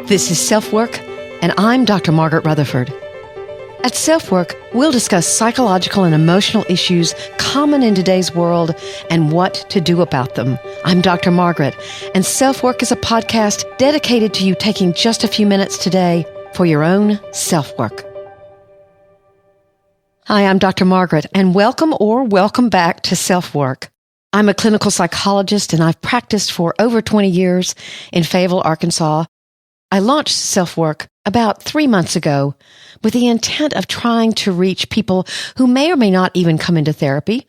This is SelfWork, and I'm Dr. Margaret Rutherford. At SelfWork, we'll discuss psychological and emotional issues common in today's world and what to do about them. I'm Dr. Margaret, and SelfWork is a podcast dedicated to you taking just a few minutes today for your own self-work. Hi, I'm Dr. Margaret, and welcome back to SelfWork. I'm a clinical psychologist, and I've practiced for over 20 years in Fayetteville, Arkansas. I launched SelfWork about 3 months ago with the intent of trying to reach people who may or may not even come into therapy,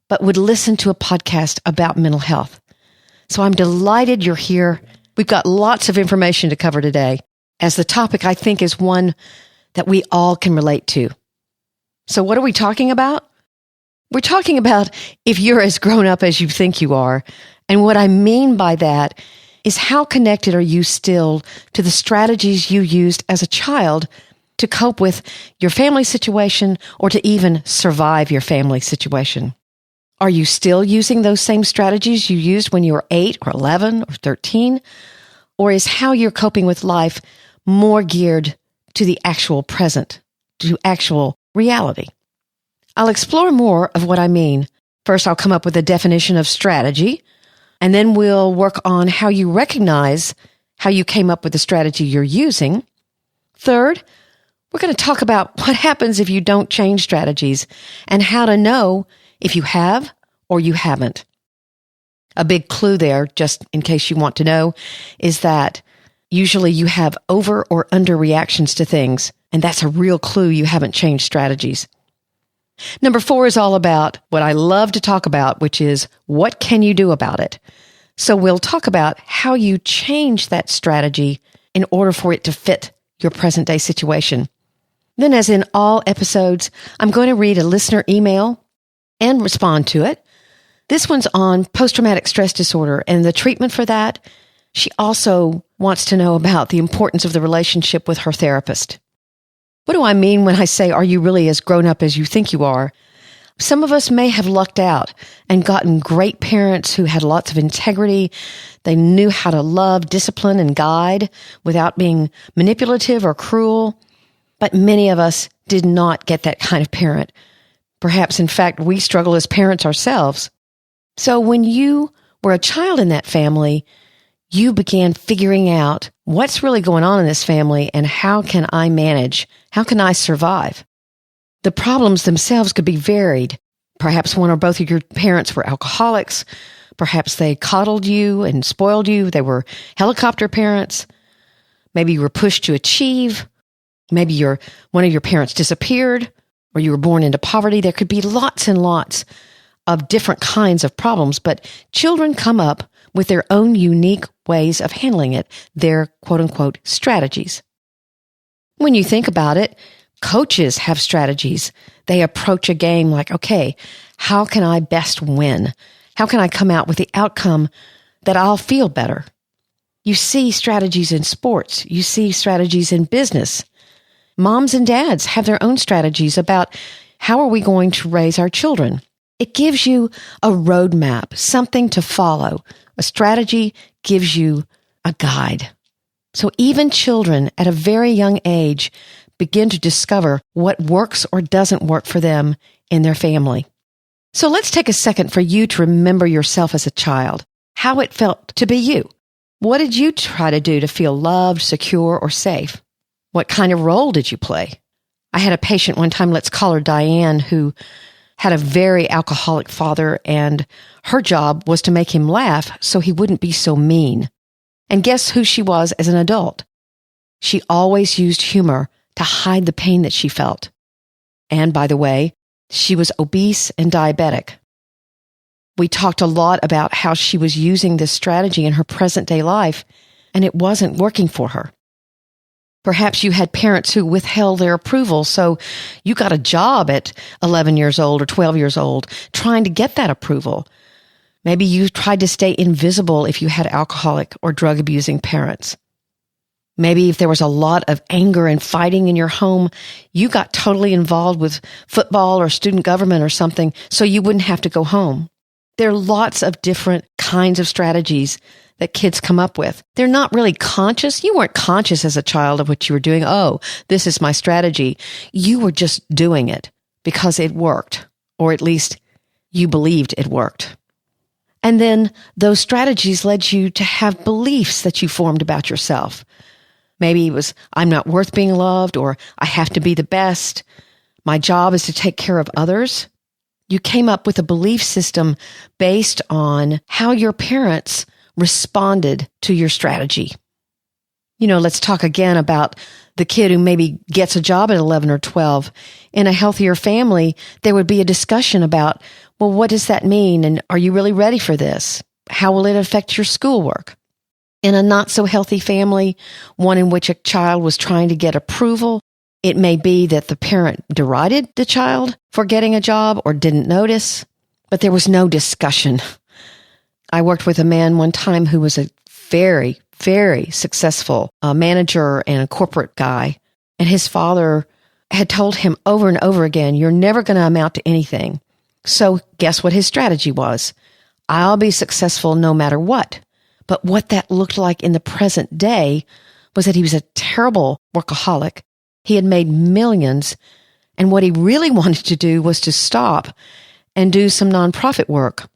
but would listen to a podcast about mental health. So I'm delighted you're here. We've got lots of information to cover today, as the topic I think is one that we all can relate to. So what are we talking about? We're talking about if you're as grown up as you think you are. And what I mean by that is how connected are you still to the strategies you used as a child to cope with your family situation or to even survive your family situation? Are you still using those same strategies you used when you were 8 or 11 or 13? Or is how you're coping with life more geared to the actual present, to actual reality? I'll explore more of what I mean. First, I'll come up with a definition of strategy, and then we'll work on how you recognize how you came up with the strategy you're using. Third, we're going to talk about what happens if you don't change strategies and how to know if you have or you haven't. A big clue there, just in case you want to know, is that usually you have over or under reactions to things, and that's a real clue you haven't changed strategies. Number 4 is all about what I love to talk about, which is what can you do about it? So we'll talk about how you change that strategy in order for it to fit your present day situation. Then, as in all episodes, I'm going to read a listener email and respond to it. This one's on post-traumatic stress disorder and the treatment for that. She also wants to know about the importance of the relationship with her therapist. What do I mean when I say, are you really as grown up as you think you are? Some of us may have lucked out and gotten great parents who had lots of integrity. They knew how to love, discipline, and guide without being manipulative or cruel. But many of us did not get that kind of parent. Perhaps, in fact, we struggle as parents ourselves. So when you were a child in that family, you began figuring out what's really going on in this family and how can I manage? How can I survive? The problems themselves could be varied. Perhaps one or both of your parents were alcoholics. Perhaps they coddled you and spoiled you. They were helicopter parents. Maybe you were pushed to achieve. Maybe one of your parents disappeared, or you were born into poverty. There could be lots and lots of different kinds of problems, but children come up with their own unique ways of handling it, their quote-unquote strategies. When you think about it, coaches have strategies. They approach a game like, okay, how can I best win? How can I come out with the outcome that I'll feel better? You see strategies in sports. You see strategies in business. Moms and dads have their own strategies about how are we going to raise our children. It gives you a roadmap, something to follow. A strategy gives you a guide. So even children at a very young age begin to discover what works or doesn't work for them in their family. So let's take a second for you to remember yourself as a child, how it felt to be you. What did you try to do to feel loved, secure, or safe? What kind of role did you play? I had a patient one time, let's call her Diane, who had a very alcoholic father, and her job was to make him laugh so he wouldn't be so mean. And guess who she was as an adult? She always used humor to hide the pain that she felt. And by the way, she was obese and diabetic. We talked a lot about how she was using this strategy in her present day life, and it wasn't working for her. Perhaps you had parents who withheld their approval, so you got a job at 11 years old or 12 years old trying to get that approval. Maybe you tried to stay invisible if you had alcoholic or drug-abusing parents. Maybe if there was a lot of anger and fighting in your home, you got totally involved with football or student government or something so you wouldn't have to go home. There are lots of different kinds of strategies that kids come up with. They're not really conscious. You weren't conscious as a child of what you were doing. Oh, this is my strategy. You were just doing it because it worked, or at least you believed it worked. And then those strategies led you to have beliefs that you formed about yourself. Maybe it was, I'm not worth being loved, or I have to be the best. My job is to take care of others. You came up with a belief system based on how your parents responded to your strategy. Let's talk again about the kid who maybe gets a job at 11 or 12. In a healthier family, there would be a discussion about, well, what does that mean? And are you really ready for this? How will it affect your schoolwork? In a not so healthy family, one in which a child was trying to get approval, it may be that the parent derided the child for getting a job or didn't notice, but there was no discussion. I worked with a man one time who was a very, very successful manager and a corporate guy, and his father had told him over and over again, you're never going to amount to anything. So guess what his strategy was? I'll be successful no matter what. But what that looked like in the present day was that he was a terrible workaholic. He had made millions, and what he really wanted to do was to stop and do some nonprofit work,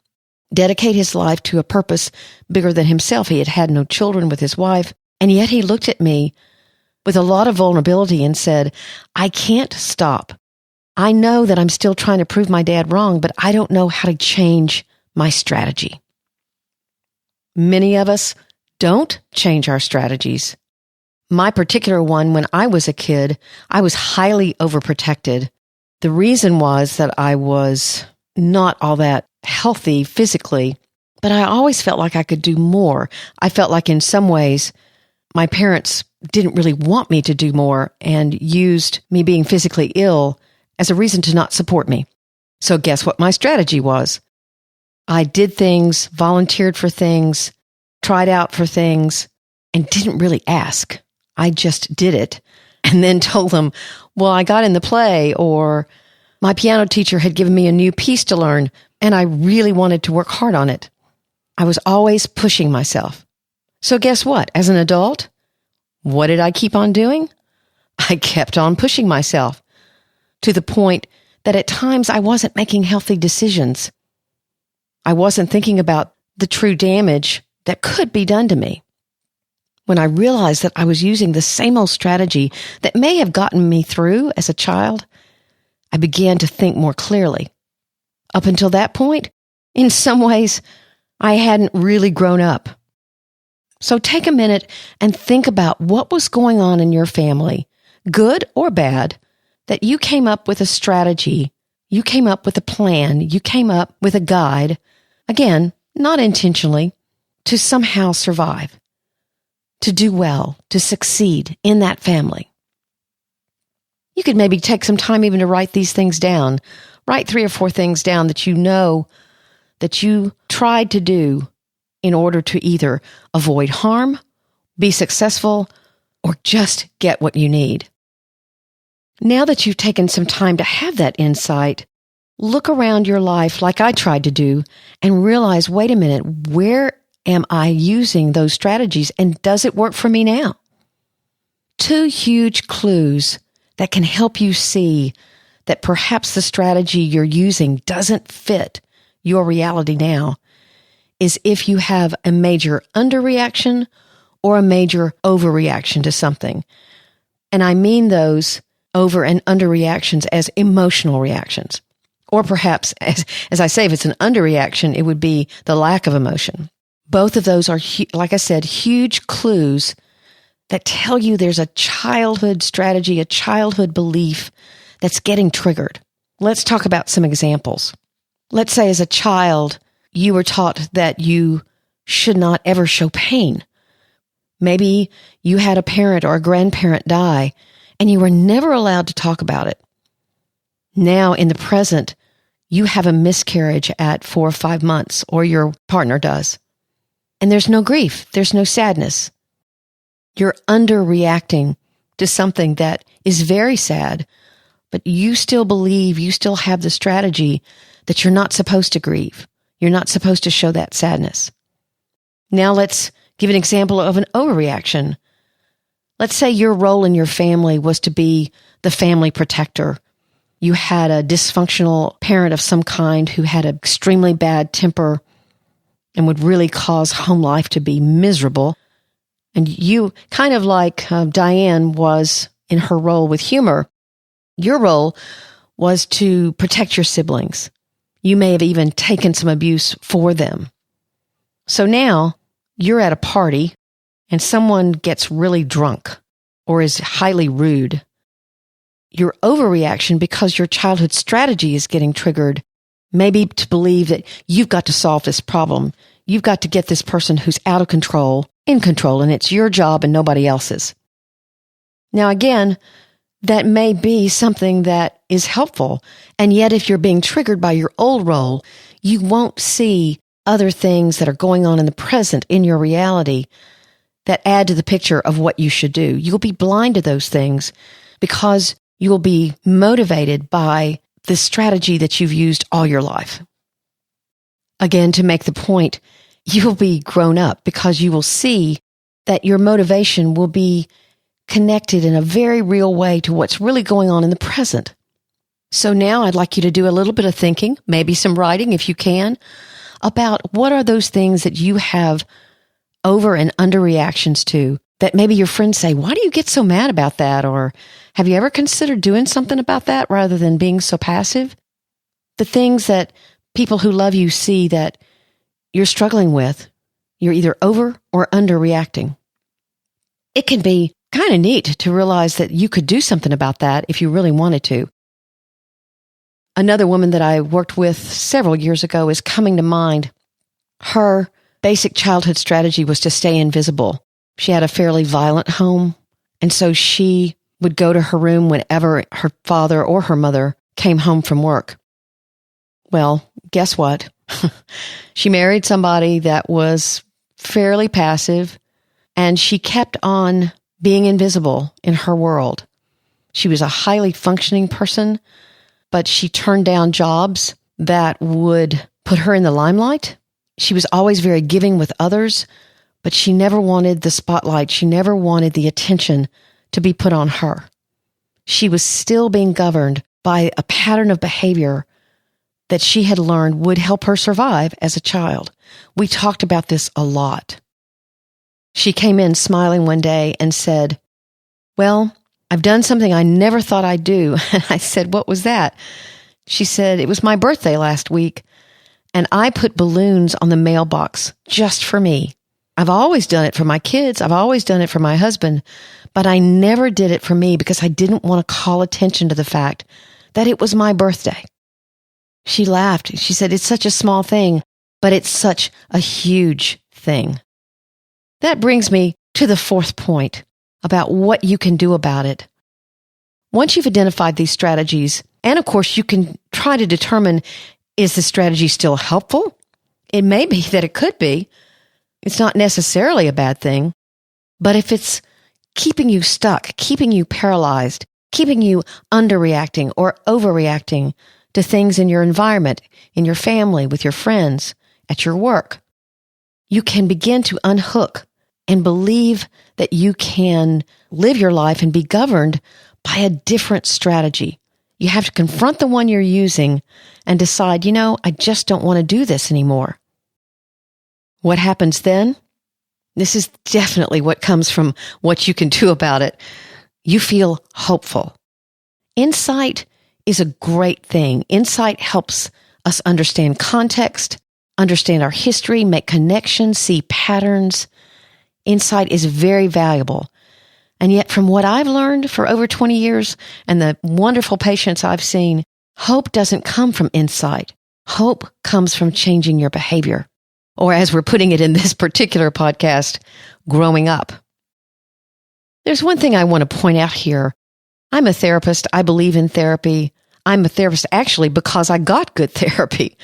dedicate his life to a purpose bigger than himself. He had had no children with his wife, and yet he looked at me with a lot of vulnerability and said, I can't stop. I know that I'm still trying to prove my dad wrong, but I don't know how to change my strategy. Many of us don't change our strategies. My particular one, when I was a kid, I was highly overprotected. The reason was that I was not all that healthy physically, but I always felt like I could do more. I felt like in some ways, my parents didn't really want me to do more and used me being physically ill as a reason to not support me. So guess what my strategy was? I did things, volunteered for things, tried out for things, and didn't really ask. I just did it and then told them, well, I got in the play, or my piano teacher had given me a new piece to learn and I really wanted to work hard on it. I was always pushing myself. So guess what? As an adult, what did I keep on doing? I kept on pushing myself to the point that at times I wasn't making healthy decisions. I wasn't thinking about the true damage that could be done to me. When I realized that I was using the same old strategy that may have gotten me through as a child, I began to think more clearly. Up until that point, in some ways, I hadn't really grown up. So take a minute and think about what was going on in your family, good or bad, that you came up with a strategy, you came up with a plan, you came up with a guide, again, not intentionally, to somehow survive, to do well, to succeed in that family. You could maybe take some time even to write these things down. Write 3 or 4 things down that you know that you tried to do in order to either avoid harm, be successful, or just get what you need. Now that you've taken some time to have that insight, look around your life like I tried to do and realize, wait a minute, where am I using those strategies and does it work for me now? 2 huge clues that can help you see that perhaps the strategy you're using doesn't fit your reality now is if you have a major underreaction or a major overreaction to something. And I mean those over and underreactions as emotional reactions. Or perhaps, as I say, if it's an underreaction, it would be the lack of emotion. Both of those are, like I said, huge clues that tell you there's a childhood strategy, a childhood belief that's getting triggered. Let's talk about some examples. Let's say as a child, you were taught that you should not ever show pain. Maybe you had a parent or a grandparent die, and you were never allowed to talk about it. Now, in the present, you have a miscarriage at 4 or 5 months, or your partner does. And there's no grief. There's no sadness. You're underreacting to something that is very sad, but you still believe, you still have the strategy that you're not supposed to grieve. You're not supposed to show that sadness. Now let's give an example of an overreaction. Let's say your role in your family was to be the family protector. You had a dysfunctional parent of some kind who had an extremely bad temper and would really cause home life to be miserable. And you, kind of like Diane was in her role with humor, your role was to protect your siblings. You may have even taken some abuse for them. So now you're at a party and someone gets really drunk or is highly rude. Your overreaction, because your childhood strategy is getting triggered, maybe to believe that you've got to solve this problem. You've got to get this person who's out of control in control, and it's your job and nobody else's. Now, again, that may be something that is helpful, and yet if you're being triggered by your old role, you won't see other things that are going on in the present in your reality that add to the picture of what you should do. You'll be blind to those things because you will be motivated by the strategy that you've used all your life. Again, to make the point, you will be grown up because you will see that your motivation will be connected in a very real way to what's really going on in the present. So now I'd like you to do a little bit of thinking, maybe some writing if you can, about what are those things that you have over and under reactions to that maybe your friends say, why do you get so mad about that? Or have you ever considered doing something about that rather than being so passive? The things that people who love you see that you're struggling with, you're either over or under reacting. It can be kind of neat to realize that you could do something about that if you really wanted to. Another woman that I worked with several years ago is coming to mind. Her basic childhood strategy was to stay invisible. She had a fairly violent home, and so she would go to her room whenever her father or her mother came home from work. Well, guess what? She married somebody that was fairly passive, and she kept on being invisible in her world. She was a highly functioning person, but she turned down jobs that would put her in the limelight. She was always very giving with others, but she never wanted the spotlight. She never wanted the attention to be put on her. She was still being governed by a pattern of behavior that she had learned would help her survive as a child. We talked about this a lot. She came in smiling one day and said, well, I've done something I never thought I'd do. And I said, what was that? She said, it was my birthday last week, and I put balloons on the mailbox just for me. I've always done it for my kids. I've always done it for my husband, but I never did it for me because I didn't want to call attention to the fact that it was my birthday. She laughed. She said, it's such a small thing, but it's such a huge thing. That brings me to the fourth point about what you can do about it. Once you've identified these strategies, and of course you can try to determine, is the strategy still helpful? It may be that it could be. It's not necessarily a bad thing. But if it's keeping you stuck, keeping you paralyzed, keeping you underreacting or overreacting to things in your environment, in your family, with your friends, at your work, you can begin to unhook and believe that you can live your life and be governed by a different strategy. You have to confront the one you're using and decide, I just don't want to do this anymore. What happens then? This is definitely what comes from what you can do about it. You feel hopeful. Insight is a great thing. Insight helps us understand context, understand our history, make connections, see patterns. Insight is very valuable. And yet, from what I've learned for over 20 years and the wonderful patients I've seen, hope doesn't come from insight. Hope comes from changing your behavior. Or as we're putting it in this particular podcast, growing up. There's one thing I want to point out here. I'm a therapist. I believe in therapy. I'm a therapist actually because I got good therapy.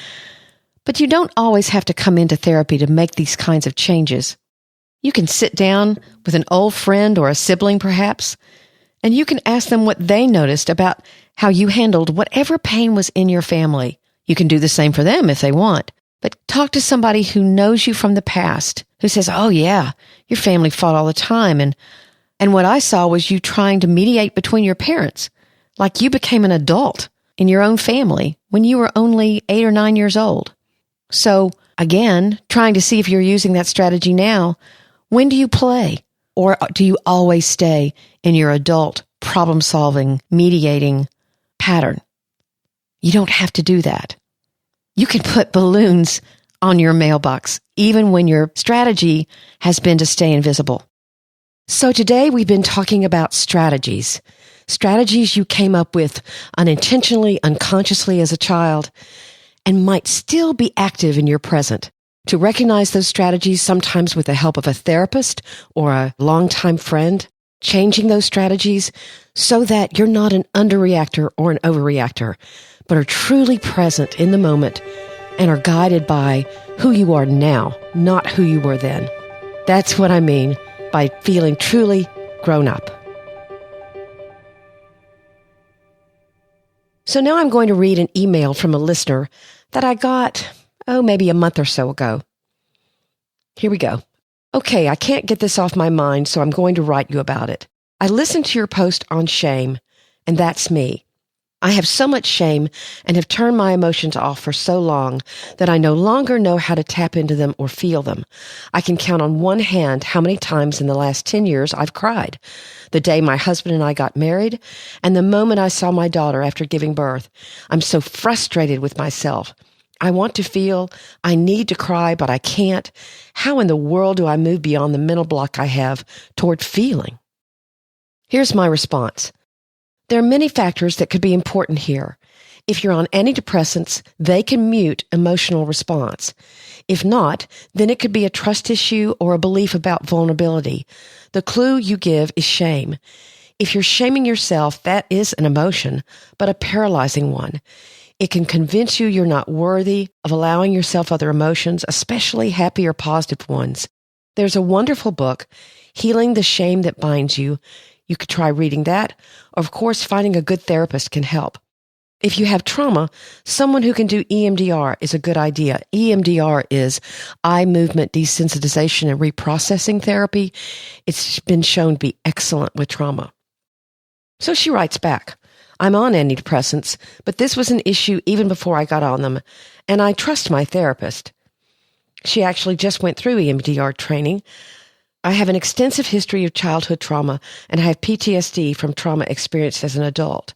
But you don't always have to come into therapy to make these kinds of changes. You can sit down with an old friend or a sibling perhaps, and you can ask them what they noticed about how you handled whatever pain was in your family. You can do the same for them if they want. But talk to somebody who knows you from the past, who says, oh yeah, your family fought all the time. And what I saw was you trying to mediate between your parents, like you became an adult in your own family when you were only 8 or 9 years old. So again, trying to see if you're using that strategy now. When do you play? Or do you always stay in your adult problem-solving, mediating pattern? You don't have to do that. You can put balloons on your mailbox, even when your strategy has been to stay invisible. So today we've been talking about strategies. Strategies you came up with unintentionally, unconsciously as a child, and might still be active in your present. To recognize those strategies, sometimes with the help of a therapist or a longtime friend, changing those strategies so that you're not an underreactor or an overreactor, but are truly present in the moment and are guided by who you are now, not who you were then. That's what I mean by feeling truly grown up. So now I'm going to read an email from a listener that I got, maybe a month or so ago. Here we go. Okay, I can't get this off my mind, so I'm going to write you about it. I listened to your post on shame, and that's me. I have so much shame and have turned my emotions off for so long that I no longer know how to tap into them or feel them. I can count on one hand how many times in the last 10 years I've cried. The day my husband and I got married, and the moment I saw my daughter after giving birth. I'm so frustrated with myself. I want to feel, I need to cry, but I can't. How in the world do I move beyond the mental block I have toward feeling? Here's my response. There are many factors that could be important here. If you're on antidepressants, they can mute emotional response. If not, then it could be a trust issue or a belief about vulnerability. The clue you give is shame. If you're shaming yourself, that is an emotion, but a paralyzing one. It can convince you you're not worthy of allowing yourself other emotions, especially happy or positive ones. There's a wonderful book, Healing the Shame That Binds You. You could try reading that. Of course, finding a good therapist can help. If you have trauma, someone who can do EMDR is a good idea. EMDR is eye movement desensitization and reprocessing therapy. It's been shown to be excellent with trauma. So she writes back, I'm on antidepressants, but this was an issue even before I got on them, and I trust my therapist. She actually just went through EMDR training. I have an extensive history of childhood trauma and I have PTSD from trauma experienced as an adult.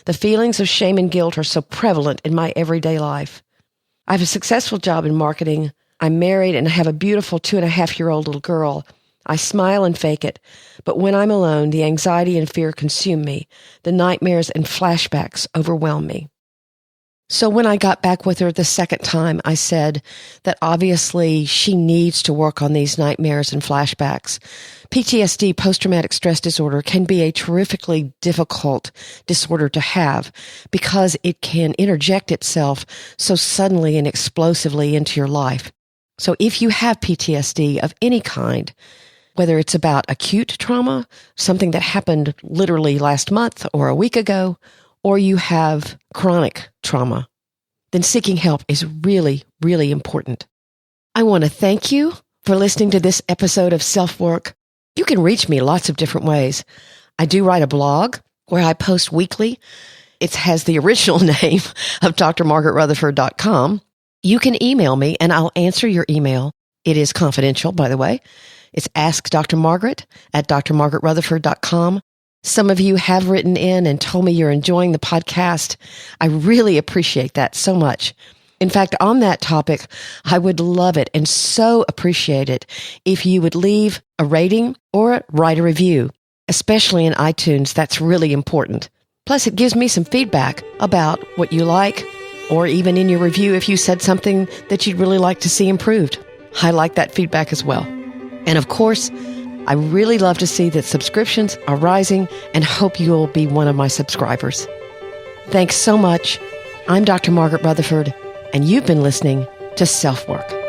The feelings of shame and guilt are so prevalent in my everyday life. I have a successful job in marketing. I'm married and I have a beautiful 2.5-year-old little girl. I smile and fake it, but when I'm alone, the anxiety and fear consume me. The nightmares and flashbacks overwhelm me. So when I got back with her the second time, I said that obviously she needs to work on these nightmares and flashbacks. PTSD, post-traumatic stress disorder, can be a terrifically difficult disorder to have because it can interject itself so suddenly and explosively into your life. So if you have PTSD of any kind, whether it's about acute trauma, something that happened literally last month or a week ago, or you have chronic trauma, then seeking help is really, really important. I want to thank you for listening to this episode of SelfWork. You can reach me lots of different ways. I do write a blog where I post weekly. It has the original name of drmargaretrutherford.com. You can email me and I'll answer your email. It is confidential, by the way. It's askdrmargaret@drmargaretrutherford.com. Some of you have written in and told me you're enjoying the podcast. I really appreciate that so much. In fact, on that topic, I would love it and so appreciate it if you would leave a rating or write a review, especially in iTunes. That's really important. Plus, it gives me some feedback about what you like, or even in your review if you said something that you'd really like to see improved. I like that feedback as well. And of course, I really love to see that subscriptions are rising and hope you'll be one of my subscribers. Thanks so much. I'm Dr. Margaret Rutherford, and you've been listening to SelfWork.